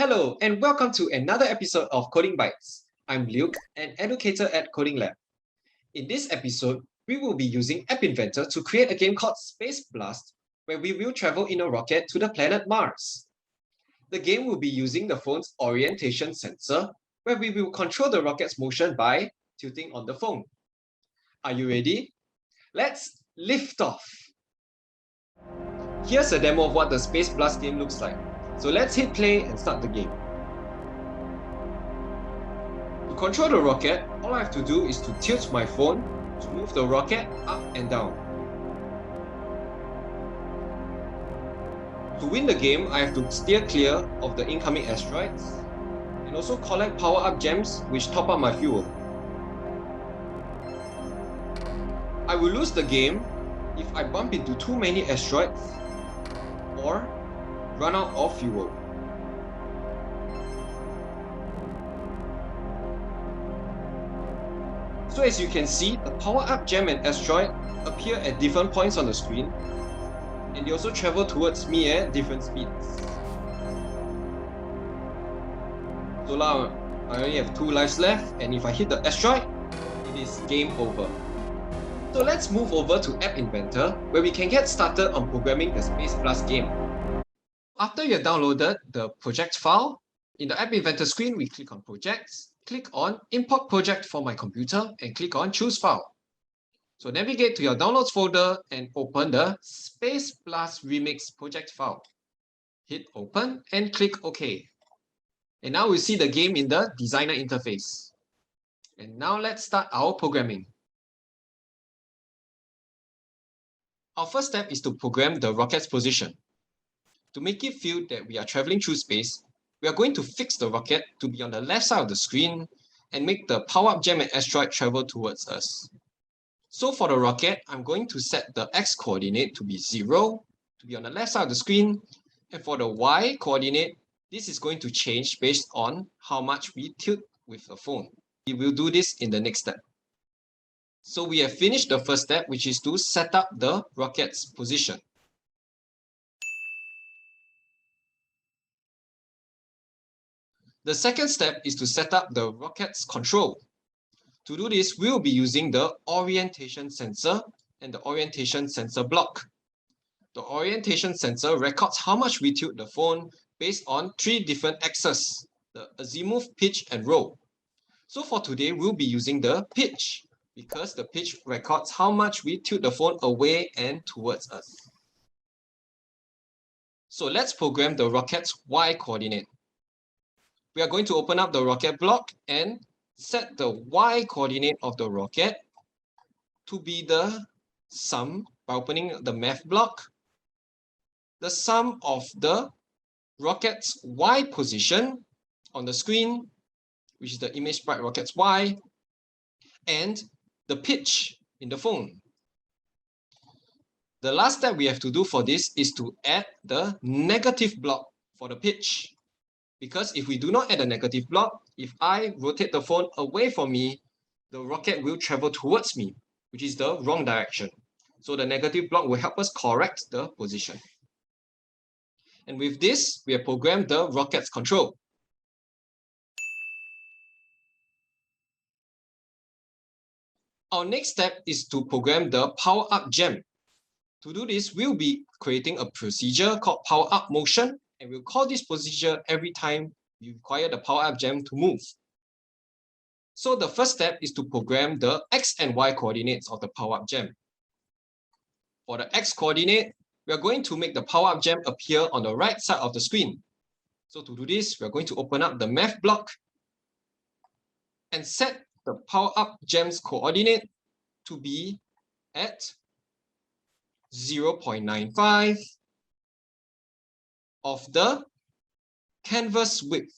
Hello and welcome to another episode of Coding Bytes. I'm Luke, an educator at Coding Lab. In this episode, we will be using App Inventor to create a game called Space Blast, where we will travel in a rocket to the planet Mars. The game will be using the phone's orientation sensor, where we will control the rocket's motion by tilting on the phone. Are you ready? Let's lift off! Here's a demo of what the Space Blast game looks like. So let's hit play and start the game. To control the rocket, all I have to do is to tilt my phone to move the rocket up and down. To win the game, I have to steer clear of the incoming asteroids and also collect power-up gems which top up my fuel. I will lose the game if I bump into too many asteroids or run out of fuel. So as you can see, the power-up gem and asteroid appear at different points on the screen, and they also travel towards me at different speeds. So now I only have 2 lives left, and if I hit the asteroid, it is game over. So let's move over to App Inventor, where we can get started on programming the Space Blast game. After you have downloaded the project file, in the App Inventor screen, we click on Projects, click on Import Project for my computer, and click on Choose File. So navigate to your Downloads folder and open the Space Blast Remix project file. Hit Open and click OK. And now we see the game in the designer interface. And now let's start our programming. Our first step is to program the rocket's position. To make it feel that we are traveling through space, we are going to fix the rocket to be on the left side of the screen and make the power-up gem and asteroid travel towards us. So for the rocket, I'm going to set the x-coordinate to be 0, to be on the left side of the screen, and for the y-coordinate, this is going to change based on how much we tilt with the phone. We will do this in the next step. So we have finished the first step, which is to set up the rocket's position. The second step is to set up the rocket's control. To do this, we'll be using the orientation sensor and the orientation sensor block. The orientation sensor records how much we tilt the phone based on 3 different axes, the azimuth, pitch, and roll. So for today, we'll be using the pitch, because the pitch records how much we tilt the phone away and towards us. So let's program the rocket's y-coordinate. We are going to open up the rocket block and set the y-coordinate of the rocket to be the sum, by opening the math block, the sum of the rocket's y position on the screen, which is the image sprite rocket's y, and the pitch in the phone. The last step we have to do for this is to add the negative block for the pitch. Because if we do not add a negative block, if I rotate the phone away from me, the rocket will travel towards me, which is the wrong direction. So the negative block will help us correct the position. And with this, we have programmed the rocket's control. Our next step is to program the power-up gem. To do this, we'll be creating a procedure called power-up motion, and we'll call this procedure every time you require the power-up gem to move. So the first step is to program the x and y coordinates of the power-up gem. For the x coordinate, we are going to make the power-up gem appear on the right side of the screen. So to do this, we are going to open up the math block and set the power-up gem's coordinate to be at 0.95 of the canvas width.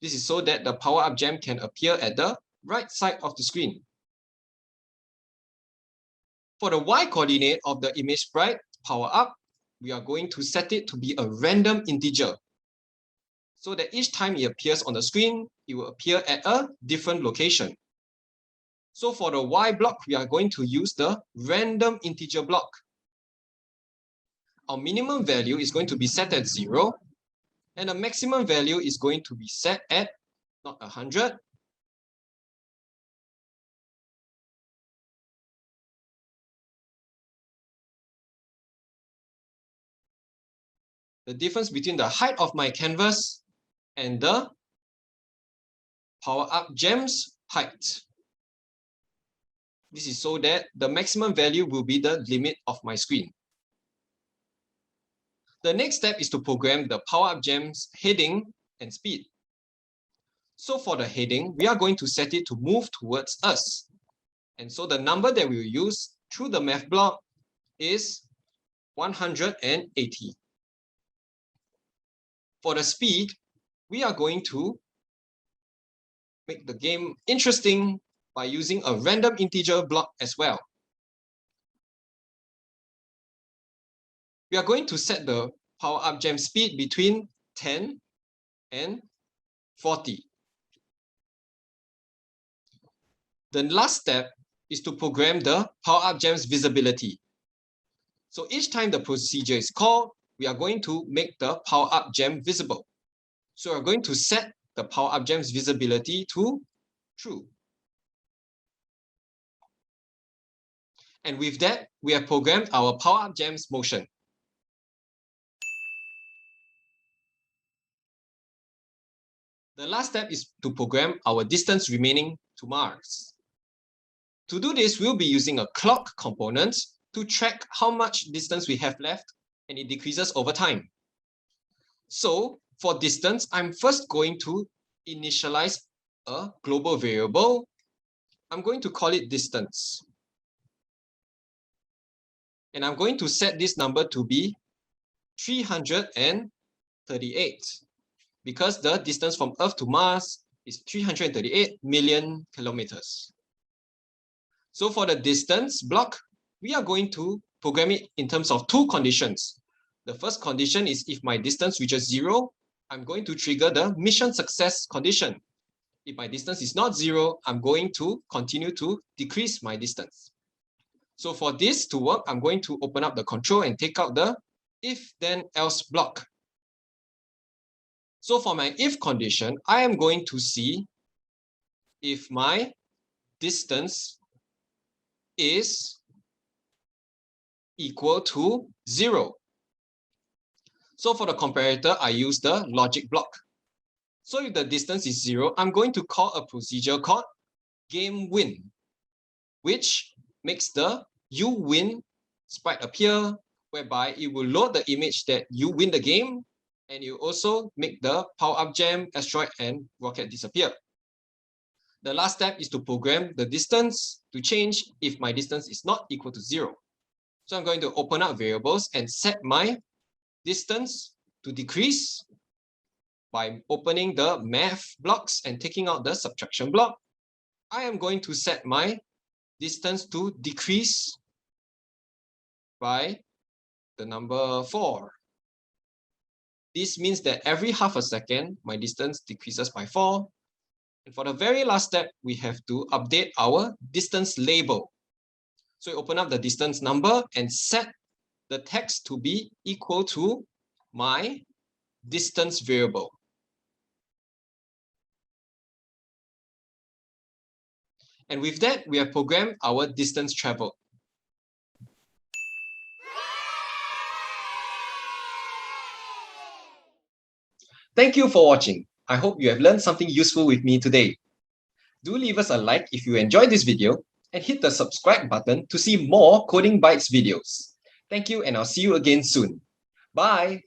This is so that the power-up gem can appear at the right side of the screen. For the y-coordinate of the image sprite power-up, we are going to set it to be a random integer, so that each time it appears on the screen, it will appear at a different location. So for the y block, we are going to use the random integer block. Our minimum value is going to be set at 0, And the maximum value is going to be set at not 100, the difference between the height of my canvas and the power-up gem's height. This is so that the maximum value will be the limit of my screen. The next step is to program the power-up gem's heading and speed. So for the heading, we are going to set it to move towards us. And so the number that we will use through the math block is 180. For the speed, we are going to make the game interesting by using a random integer block as well. We are going to set the power-up gem speed between 10 and 40. The last step is to program the power-up gem's visibility. So each time the procedure is called, we are going to make the power-up gem visible. So we're going to set the power-up gem's visibility to true. And with that, we have programmed our power-up gem's motion. The last step is to program our distance remaining to Mars. To do this, we'll be using a clock component to track how much distance we have left, and it decreases over time. So for distance, I'm first going to initialize a global variable. I'm going to call it distance. And I'm going to set this number to be 338 because the distance from Earth to Mars is 338 million kilometers. So for the distance block, we are going to program it in terms of two conditions. The first condition is if my distance reaches 0, I'm going to trigger the mission success condition. If my distance is not 0, I'm going to continue to decrease my distance. So for this to work, I'm going to open up the control and take out the if then else block. So for my if condition, I am going to see if my distance is equal to 0. So for the comparator, I use the logic block. So if the distance is 0, I'm going to call a procedure called game win, which makes the you win sprite appear, whereby it will load the image that you win the game, and you also make the power-up gem, asteroid, and rocket disappear. The last step is to program the distance to change if my distance is not equal to 0. So I'm going to open up variables and set my distance to decrease by opening the math blocks and taking out the subtraction block. I am going to set my distance to decrease by the number 4. This means that every half a second, my distance decreases by 4. And for the very last step, we have to update our distance label. So we open up the distance number and set the text to be equal to my distance variable. And with that, we have programmed our distance traveled. Thank you for watching. I hope you have learned something useful with me today. Do leave us a like if you enjoyed this video and hit the subscribe button to see more Coding Bytes videos. Thank you, and I'll see you again soon. Bye!